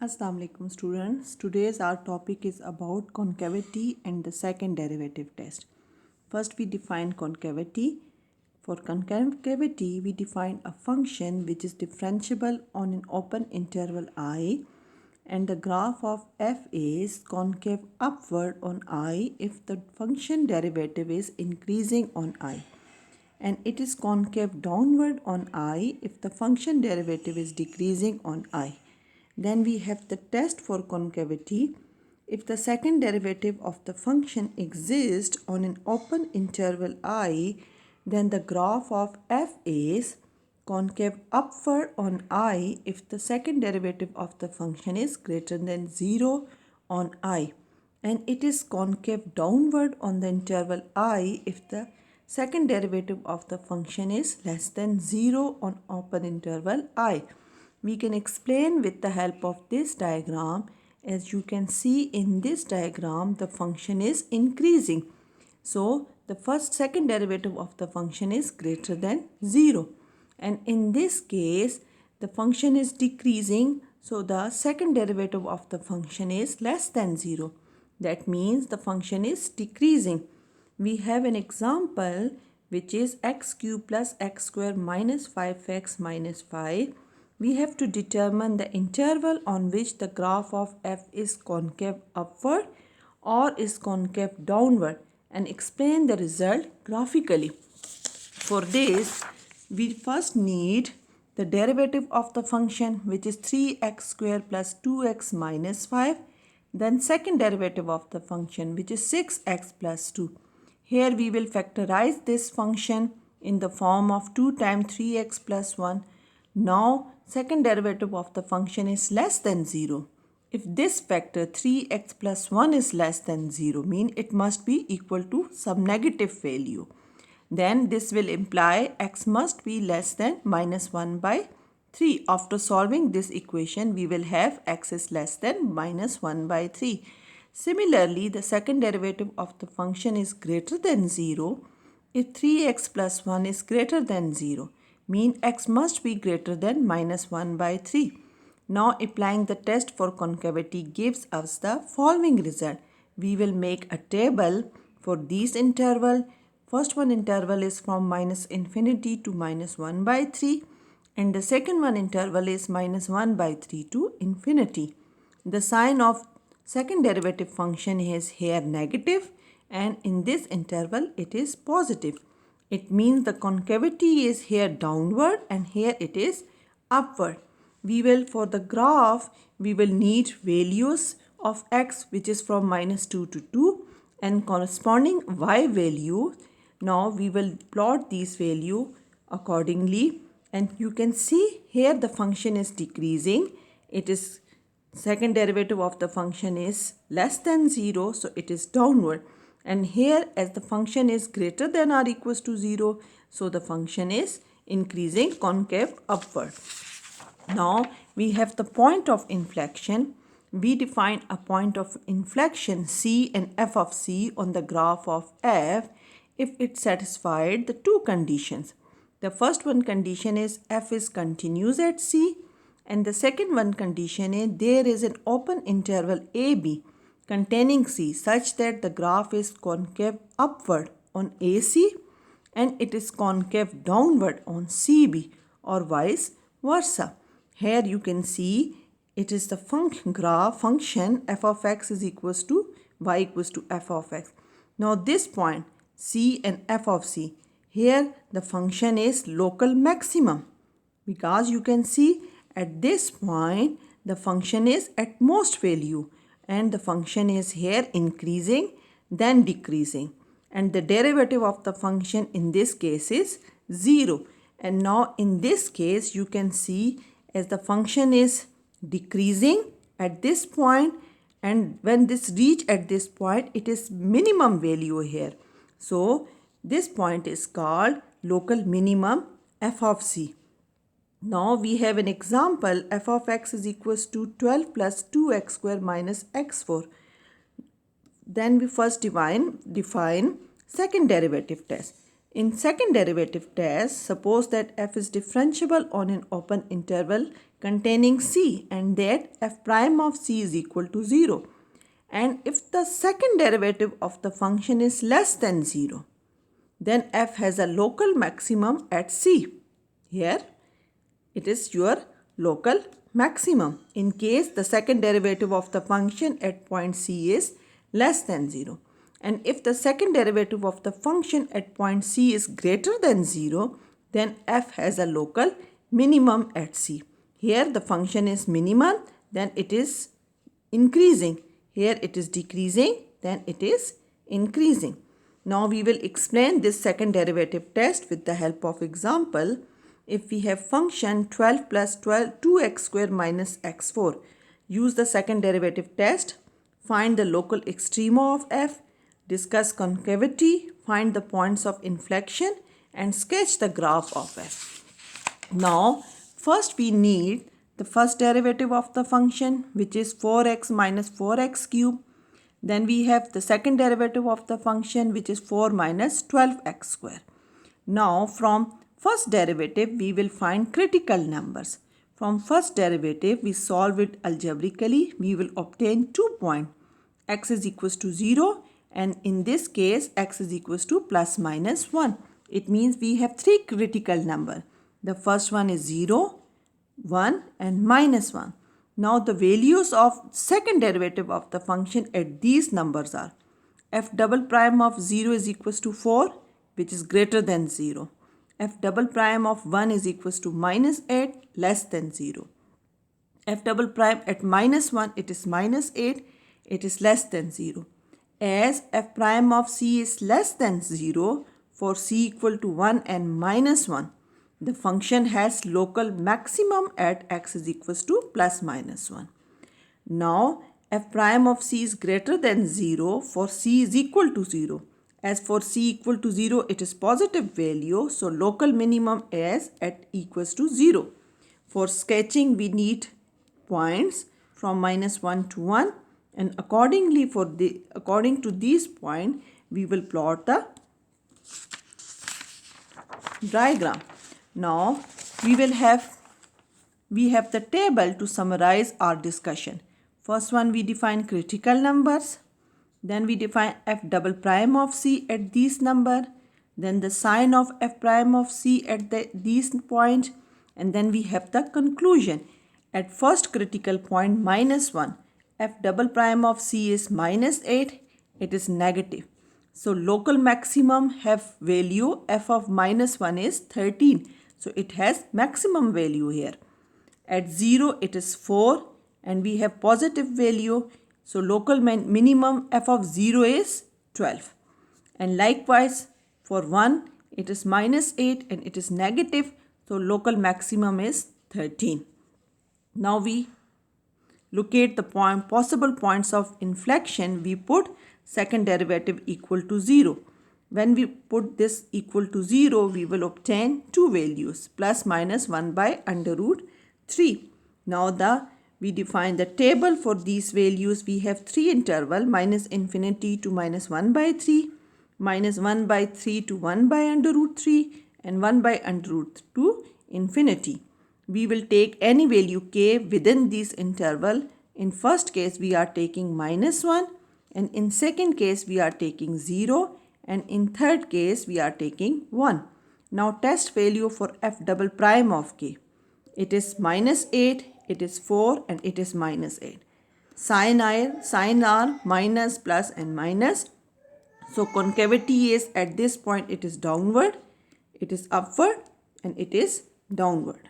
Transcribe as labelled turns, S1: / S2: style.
S1: Assalamu alaikum students. Today's our topic is about concavity and the second derivative test. First we define concavity. For concavity we define a function which is differentiable on an open interval I and the graph of f is concave upward on I if the function derivative is increasing on I, and it is concave downward on I if the function derivative is decreasing on I. Then we have the test for concavity. If the second derivative of the function exists on an open interval I, then the graph of f is concave upward on I if the second derivative of the function is greater than 0 on I, and it is concave downward on the interval I if the second derivative of the function is less than 0 on open interval I. We can explain with the help of this diagram. As you can see in this diagram, the function is increasing. So the second derivative of the function is greater than 0. And in this case, the function is decreasing. So the second derivative of the function is less than 0. That means the function is decreasing. We have an example which is x cube plus x square minus 5x minus 5. We have to determine the interval on which the graph of f is concave upward or is concave downward and explain the result graphically. For this, we first need the derivative of the function, which is 3x square plus 2x minus 5. Then second derivative of the function, which is 6x plus 2. Here we will factorize this function in the form of 2 times 3x plus 1. Now second derivative of the function is less than 0. If this factor 3x plus 1 is less than 0, mean it must be equal to some negative value. Then this will imply x must be less than minus 1 by 3. After solving this equation, we will have x is less than minus 1 by 3. Similarly, the second derivative of the function is greater than 0 if 3x plus 1 is greater than 0. Mean x must be greater than minus 1 by 3. Now applying the test for concavity gives us the following result. We will make a table for these interval. First one interval is from minus infinity to minus 1 by 3 and the second one interval is minus 1 by 3 to infinity. The sign of second derivative function is here negative and in this interval it is positive. It means the concavity is here downward and here it is upward. For the graph, we will need values of x which is from minus 2 to 2 and corresponding y value. Now we will plot these value accordingly and you can see here the function is decreasing. It is second derivative of the function is less than 0, so it is downward. And here as the function is greater than or equals to 0, so the function is increasing concave upward. Now we have the point of inflection. We define a point of inflection c and f of c on the graph of f if it satisfied the two conditions. The first one condition is f is continuous at c and the second one condition is there is an open interval AB containing C such that the graph is concave upward on AC and it is concave downward on CB or vice versa. Here you can see it is the function f of x is equals to y equals to f of x. Now this point C and f of c, here the function is local maximum because you can see at this point the function is at most value and the function is here increasing then decreasing and the derivative of the function in this case is 0. And now in this case you can see as the function is decreasing at this point and when this reach at this point it is minimum value here. So this point is called local minimum f of c. Now we have an example f of x is equals to 12 plus 2x square minus x4. Then we first define second derivative test. In second derivative test, suppose that f is differentiable on an open interval containing c and that f prime of c is equal to 0. And if the second derivative of the function is less than 0, then f has a local maximum at c. Here it is your local maximum in case the second derivative of the function at point c is less than 0. And if the second derivative of the function at point c is greater than 0, then f has a local minimum at c. Here the function is minimal, then it is increasing. Here it is decreasing, then it is increasing. Now we will explain this second derivative test with the help of example. If we have function 12 plus 2x square minus x4, use the second derivative test, find the local extrema of f, discuss concavity, find the points of inflection and sketch the graph of f. Now first we need the first derivative of the function, which is 4x minus 4x cube. Then we have the second derivative of the function, which is 4 minus 12x square. Now from first derivative we will find critical numbers. From first derivative we solve it algebraically. We will obtain 2 points. X is equals to 0 and in this case x is equals to plus minus 1. It means we have 3 critical numbers. The first one is 0, 1 and minus 1. Now the values of second derivative of the function at these numbers are f double prime of 0 is equals to 4, which is greater than 0. F double prime of 1 is equals to minus 8, less than 0. F double prime at minus 1, it is minus 8, it is less than 0. As f prime of c is less than 0, for c equal to 1 and minus 1, the function has local maximum at x is equals to plus minus 1. Now f prime of c is greater than 0 for c is equal to 0. As for c equal to 0, it is positive value, so local minimum is at equals to 0. For sketching we need points from minus 1 to 1 and according to these points we will plot the diagram. Now we have the table to summarize our discussion. First one, we define critical numbers. Then we define f double prime of c at these number. Then the sign of f prime of c at these point. And then we have the conclusion. At first critical point minus 1, f double prime of c is minus 8. It is negative. So local maximum have value f of minus 1 is 13. So it has maximum value here. At 0 it is 4 and we have positive value. So local minimum f of 0 is 12. And likewise for 1 it is minus 8 and it is negative. So local maximum is 13. Now we locate the possible points of inflection. We put second derivative equal to 0. When we put this equal to 0, we will obtain two values, plus minus 1 by under root 3. Now we define the table for these values. We have 3 interval, minus infinity to minus 1 by 3, minus 1 by 3 to 1 by under root 3, and 1 by under root to infinity. We will take any value k within this interval. In first case, we are taking minus 1, and in second case, we are taking 0, and in third case we are taking 1. Now test value for f double prime of k. It is minus 8, it is 4 and it is minus 8. Sign are minus, plus and minus. So concavity is at this point it is downward, it is upward and it is downward.